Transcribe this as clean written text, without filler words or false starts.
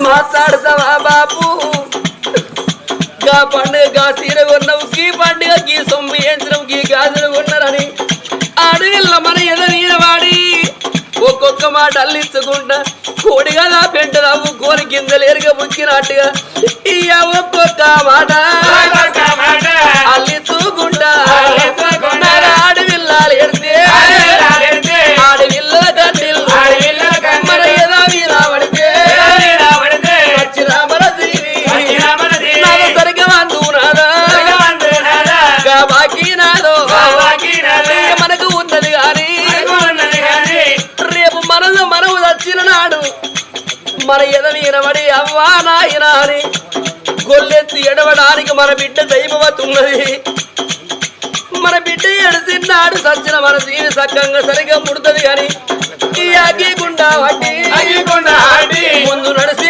మాట్లాడతావా బాపు గా పండుగ గా సీర కొన్నావు గీ పండుగ గీ సొమ్ము వేసినావు గీ గాజులు కొన్నారని అడవిల్ల మన ఎదరీన వాడి ఒక్కొక్క మాట అల్లించుకుంటా కోడి కదా పెంట నవ్వు కోరి కిందలేరుగా ముక్కినట్టుగా ఇయ్య ఒక్కొక్క మాట అల్లించుకుంటా ఆడవిల్లాలు ఎడితే ఆడవిల్ల కట్టిల్ మన ఎదా మీద పడితే రామర సరిగా అందునాదా బాకీ నాదో మనకు ఉన్నది కానీ రేపు మనము వచ్చిన నాడు మన ఎదవీనబడి అవ్వా నాయన అని గొల్లెత్తి ఎడవడానికి మన బిడ్డ దైవవతున్నది మన బిడ్డ ఎడిసిన్నాడు సచ్చిన మన జీవి సక్కంగా సరిగా ముడుతుంది కానీ ఈ అగ్గిగుండా వడ్డీ ముందు నడిసి